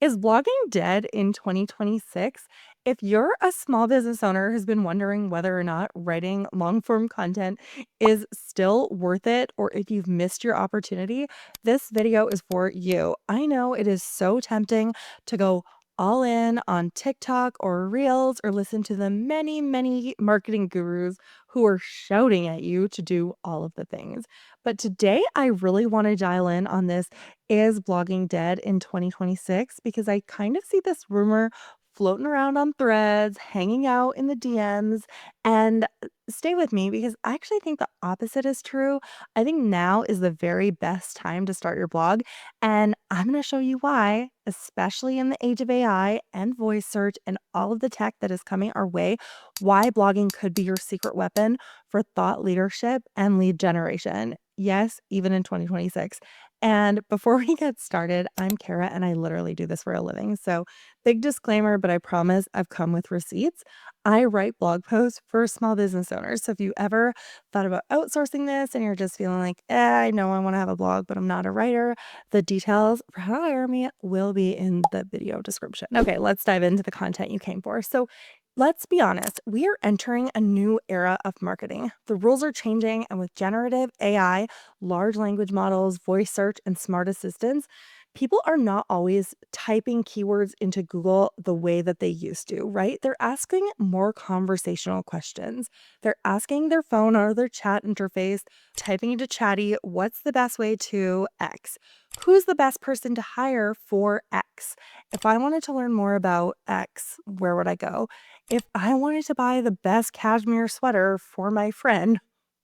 Is blogging dead in 2026? If you're a small business owner who's been wondering whether or not writing long form content is still worth it, or if you've missed your opportunity, this video is for you. I know it is so tempting to go all in on TikTok or Reels or listen to the many, many marketing gurus who are shouting at you to do all of the things. But today, I really want to dial in on this: is blogging dead in 2026? Because I kind of see this rumor floating around on threads, hanging out in the DMs, and stay with me because I actually think the opposite is true. I think now is the very best time to start your blog, and I'm going to show you why, especially in the age of AI and voice search and all of the tech that is coming our way, why blogging could be your secret weapon for thought leadership and lead generation. Yes, even in 2026. And before we get started, I'm Kara and I literally do this for a living. So, big disclaimer, but I promise I've come with receipts. I write blog posts for small business owners. So, if you ever thought about outsourcing this and you're just feeling like, I know I want to have a blog, but I'm not a writer, the details for how to hire me will be in the video description. Okay, let's dive into the content you came for. So, let's be honest, we are entering a new era of marketing. The rules are changing, and with generative AI, large language models, voice search, and smart assistants, people are not always typing keywords into Google the way that they used to, right? They're asking more conversational questions. They're asking their phone or their chat interface, typing into Chatty, what's the best way to X? Who's the best person to hire for X? If I wanted to learn more about X, where would I go? If I wanted to buy the best cashmere sweater for my friend,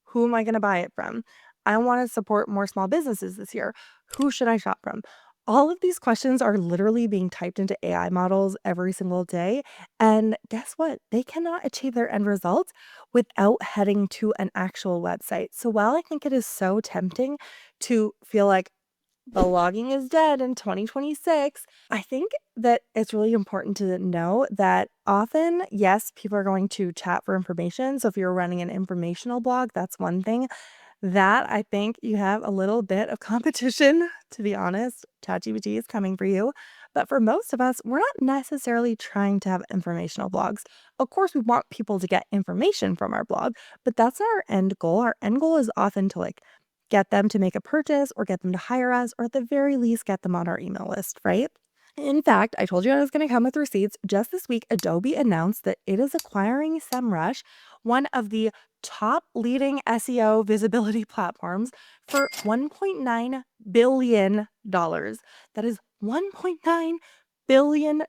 who am I going to buy it from? I want to support more small businesses this year. Who should I shop from? All of these questions are literally being typed into AI models every single day. And guess what? They cannot achieve their end results without heading to an actual website. So while I think it is so tempting to feel like blogging is dead in 2026, I think that it's really important to know that often, yes, people are going to chat for information. So if you're running an informational blog, that's one thing. That I think you have a little bit of competition, to be honest. ChatGPT is coming for you. But for most of us, we're not necessarily trying to have informational blogs. Of course, we want people to get information from our blog, but that's not our end goal. Our end goal is often to get them to make a purchase or get them to hire us, or at the very least, get them on our email list, right? In fact, I told you I was going to come with receipts. Just this week, Adobe announced that it is acquiring SEMrush, one of the top leading SEO visibility platforms, for $1.9 billion. That is $1.9 billion.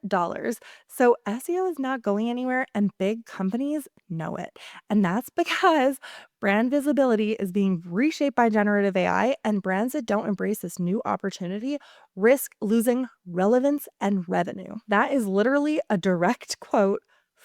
So SEO is not going anywhere, and big companies know it. And that's because brand visibility is being reshaped by generative AI, and brands that don't embrace this new opportunity risk losing relevance and revenue. That is literally a direct quote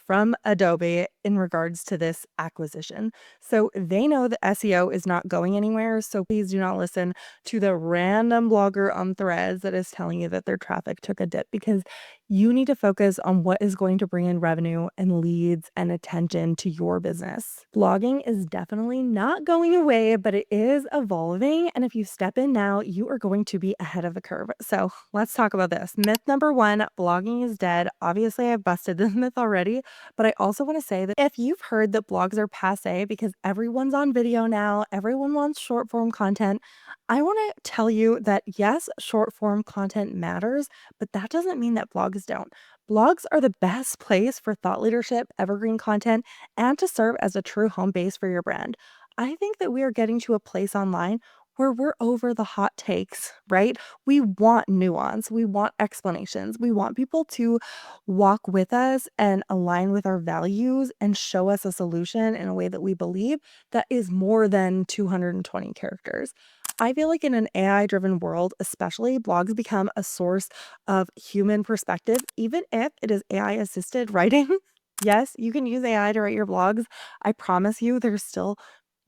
from Adobe in regards to this acquisition. So they know that SEO is not going anywhere. So please do not listen to the random blogger on Threads that is telling you that their traffic took a dip, because you need to focus on what is going to bring in revenue and leads and attention to your business. Blogging is definitely not going away, but it is evolving. And if you step in now, you are going to be ahead of the curve. So let's talk about this. Myth number one: blogging is dead. Obviously, I've busted this myth already, but I also want to say that if you've heard that blogs are passe because everyone's on video now, everyone wants short form content, I want to tell you that yes, short form content matters, but that doesn't mean that blogs don't. Blogs are the best place for thought leadership, evergreen content, and to serve as a true home base for your brand. I think that we are getting to a place online where we're over the hot takes, right? We want nuance, we want explanations, we want people to walk with us and align with our values and show us a solution in a way that we believe that is more than 220 characters. I feel like in an AI driven world, especially, blogs become a source of human perspective, even if it is AI assisted writing. Yes, you can use AI to write your blogs. I promise you, there's still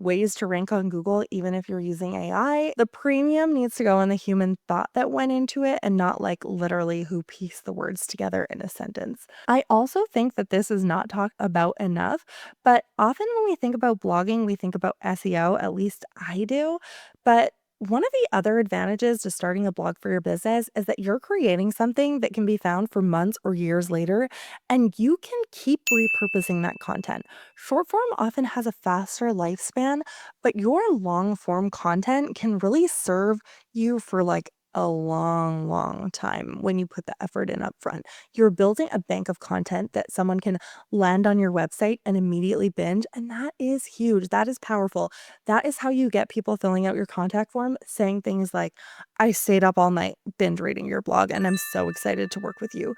ways to rank on Google, even if you're using AI. The premium needs to go on the human thought that went into it and not like literally who pieced the words together in a sentence. I also think that this is not talked about enough, but often when we think about blogging, we think about SEO, at least I do. But One of the other advantages to starting a blog for your business is that you're creating something that can be found for months or years later, and you can keep repurposing that content. Short form often has a faster lifespan, but your long form content can really serve you for like a long, long time when you put the effort in up front. You're building a bank of content that someone can land on your website and immediately binge, and that is huge. That is powerful. That is how you get people filling out your contact form saying things like, I stayed up all night binge reading your blog and I'm so excited to work with you.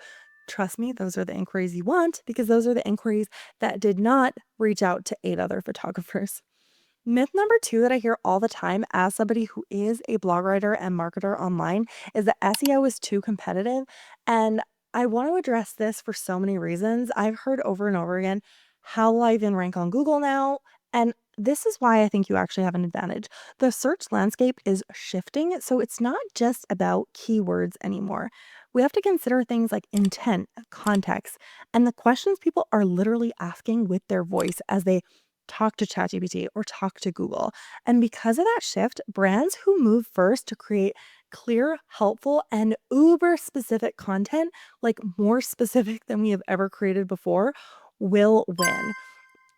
Trust me, those are the inquiries you want because those are the inquiries that did not reach out to 8 other photographers. Myth number two that I hear all the time as somebody who is a blog writer and marketer online is that SEO is too competitive. And I want to address this for so many reasons. I've heard over and over again, how will I even rank on Google now? And this is why I think you actually have an advantage. The search landscape is shifting, so it's not just about keywords anymore. We have to consider things like intent, context, and the questions people are literally asking with their voice as they talk to ChatGPT or talk to Google. And because of that shift, brands who move first to create clear, helpful, and uber specific content, like more specific than we have ever created before, will win.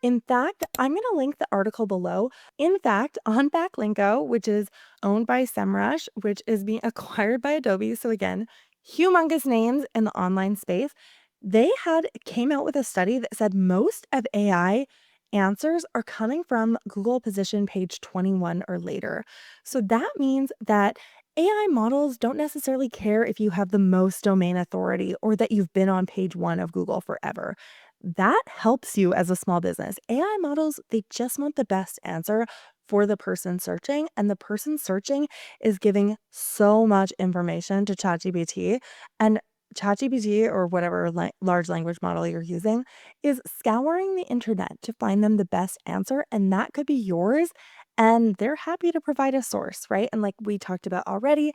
In fact, I'm going to link the article below. In fact, on Backlinko, which is owned by SEMrush, which is being acquired by Adobe. So again, humongous names in the online space. They had came out with a study that said most of AI answers are coming from Google position page 21 or later. So that means that AI models don't necessarily care if you have the most domain authority or that you've been on page 1 of Google forever. That helps you as a small business. AI models, they just want the best answer for the person searching, and the person searching is giving so much information to ChatGPT, and ChatGPT or whatever large language model you're using is scouring the internet to find them the best answer, and that could be yours. And they're happy to provide a source, right? And like we talked about already,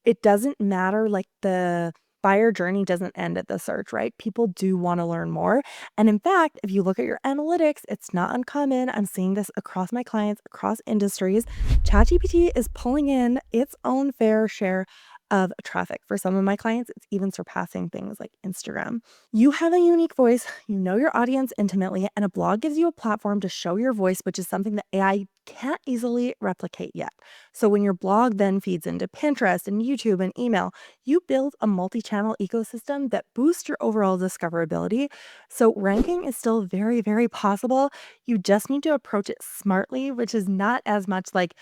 it doesn't matter, like, the buyer journey doesn't end at the search, right? People do wanna learn more, and in fact, if you look at your analytics, it's not uncommon. I'm seeing this across my clients, across industries. ChatGPT is pulling in its own fair share of traffic. For some of my clients, it's even surpassing things like Instagram. You have a unique voice, you know your audience intimately, and a blog gives you a platform to show your voice, which is something that AI can't easily replicate yet. So when your blog then feeds into Pinterest and YouTube and email, you build a multi-channel ecosystem that boosts your overall discoverability. So ranking is still very, very possible. You just need to approach it smartly, which is not as much like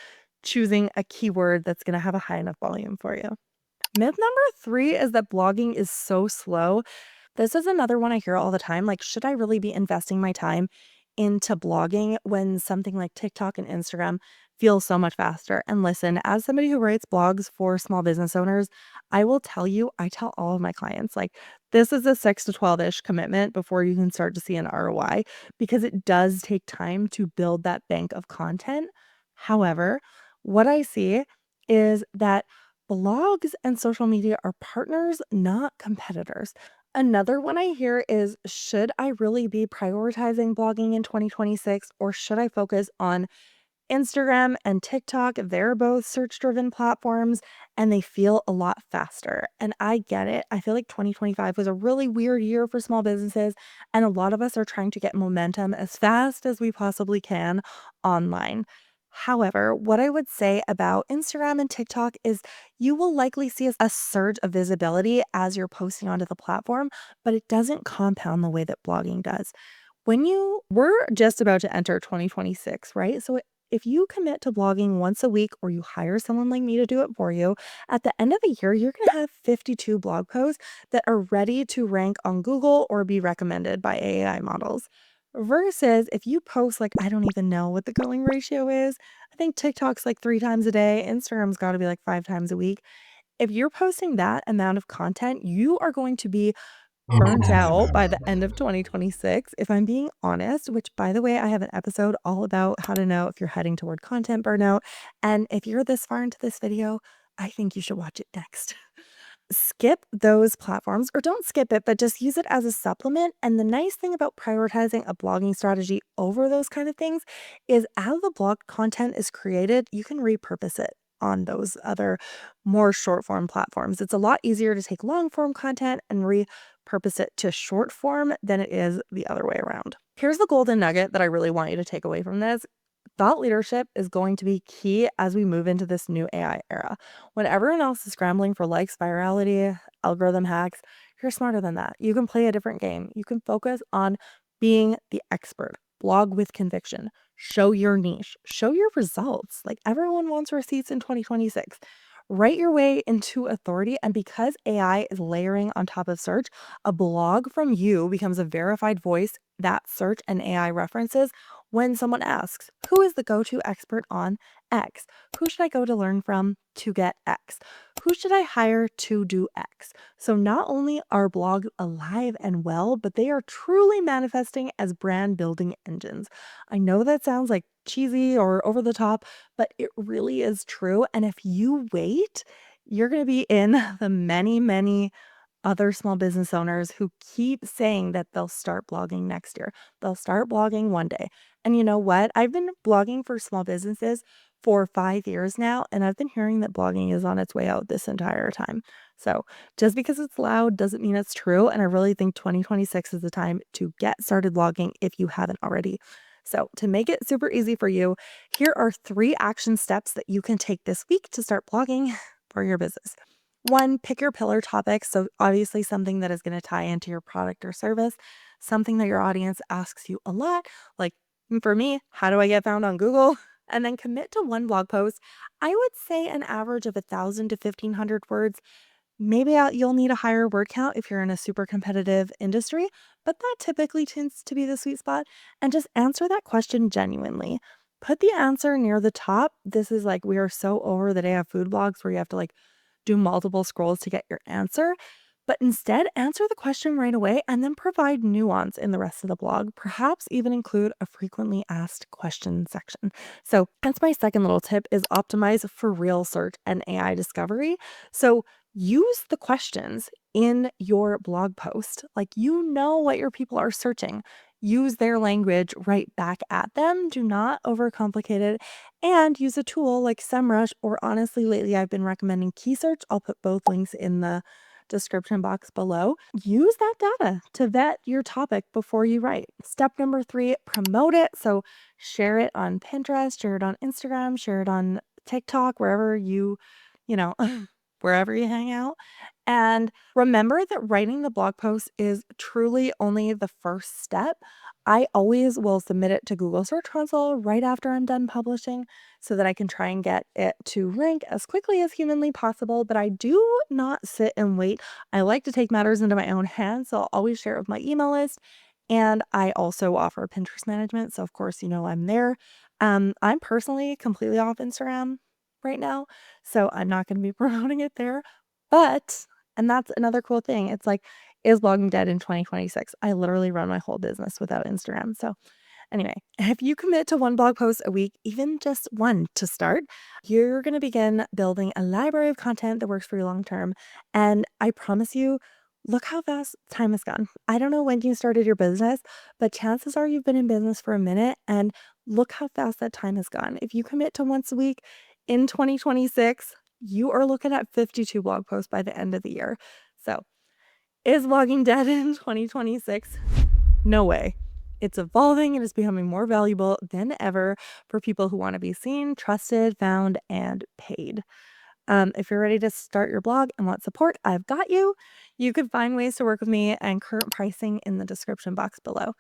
choosing a keyword that's going to have a high enough volume for you. Myth number three is that blogging is so slow. This is another one I hear all the time. Like, should I really be investing my time into blogging when something like TikTok and Instagram feels so much faster? And listen, as somebody who writes blogs for small business owners, I will tell you, I tell all of my clients, like, this is a 6 to 12-ish commitment before you can start to see an ROI because it does take time to build that bank of content. However, what I see is that blogs and social media are partners, not competitors. Another one I hear is, should I really be prioritizing blogging in 2026 or should I focus on Instagram and TikTok? They're both search driven platforms and they feel a lot faster. And I get it. I feel like 2025 was a really weird year for small businesses, and a lot of us are trying to get momentum as fast as we possibly can online. However, what I would say about Instagram and TikTok is you will likely see a surge of visibility as you're posting onto the platform, but it doesn't compound the way that blogging does. We're just about to enter 2026, right? So if you commit to blogging once a week or you hire someone like me to do it for you, at the end of the year, you're going to have 52 blog posts that are ready to rank on Google or be recommended by AI models. Versus if you post, like, I don't even know what the going ratio is. I think TikTok's like 3 times a day, Instagram's got to be like 5 times a week. If you're posting that amount of content, you are going to be burnt out by the end of 2026, if I'm being honest, which, by the way, I have an episode all about how to know if you're heading toward content burnout. And if you're this far into this video, I think you should watch it next. Skip those platforms, or don't skip it, but just use it as a supplement. And the nice thing about prioritizing a blogging strategy over those kind of things is as the blog content is created, you can repurpose it. on those other more short form platforms. It's a lot easier to take long form content and repurpose it to short form than it is the other way around. Here's the golden nugget that I really want you to take away from this. Thought leadership is going to be key as we move into this new AI era. When everyone else is scrambling for likes, virality, algorithm hacks, you're smarter than that. You can play a different game. You can focus on being the expert, blog with conviction, show your niche, show your results. Like everyone wants receipts in 2026. Write your way into authority. And because AI is layering on top of search, a blog from you becomes a verified voice that search and AI references when someone asks, who is the go-to expert on X? Who should I go to learn from to get X? Who should I hire to do X? So not only are blogs alive and well, but they are truly manifesting as brand building engines. I know that sounds like cheesy or over the top, but it really is true. And if you wait, you're going to be in the many, many other small business owners who keep saying that they'll start blogging next year. They'll start blogging one day. And you know what? I've been blogging for small businesses for 5 years now, and I've been hearing that blogging is on its way out this entire time. So just because it's loud doesn't mean it's true. And I really think 2026 is the time to get started blogging if you haven't already. So to make it super easy for you, here are 3 action steps that you can take this week to start blogging for your business. 1, pick your pillar topics. So obviously something that is going to tie into your product or service, something that your audience asks you a lot. Like for me, how do I get found on Google? And then commit to 1 blog post. I would say an average of 1,000 to 1,500 words. Maybe you'll need a higher word count if you're in a super competitive industry, but that typically tends to be the sweet spot. And just answer that question genuinely. Put the answer near the top. This is like, we are so over the day of food blogs where you have to like do multiple scrolls to get your answer. But instead, answer the question right away and then provide nuance in the rest of the blog. Perhaps even include a frequently asked question section. So that's my second little tip is optimize for real search and AI discovery. So use the questions in your blog post. Like you know what your people are searching. Use their language right back at them. Do not overcomplicate it and use a tool like SEMrush, or honestly, lately I've been recommending Key Search. I'll put both links in the description box below. Use that data to vet your topic before you write. Step number 3, promote it. So share it on Pinterest, share it on Instagram, share it on TikTok, wherever you know, wherever you hang out. And remember that writing the blog post is truly only the first step. I always will submit it to Google Search Console right after I'm done publishing so that I can try and get it to rank as quickly as humanly possible. But I do not sit and wait. I like to take matters into my own hands, so I'll always share it with my email list. And I also offer Pinterest management. So, of course, I'm there. I'm personally completely off Instagram right now, so I'm not going to be promoting it there. But, and that's another cool thing. It's like, is blogging dead in 2026? I literally run my whole business without Instagram. So anyway, if you commit to 1 blog post a week, even just 1 to start, you're going to begin building a library of content that works for you long term. And I promise you, look how fast time has gone. I don't know when you started your business, but chances are you've been in business for a minute, and look how fast that time has gone. If you commit to once a week in 2026, you are looking at 52 blog posts by the end of the year. So is blogging dead in 2026? No way. It's evolving. It is becoming more valuable than ever for people who want to be seen, trusted, found, and paid. If you're ready to start your blog and want support, I've got you. You can find ways to work with me and current pricing in the description box below.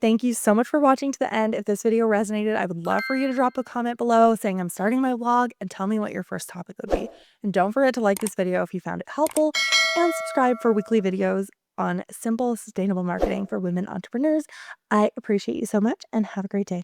Thank you so much for watching to the end. If this video resonated, I would love for you to drop a comment below saying I'm starting my blog and tell me what your first topic would be. And don't forget to like this video if you found it helpful and subscribe for weekly videos on simple, sustainable marketing for women entrepreneurs. I appreciate you so much and have a great day.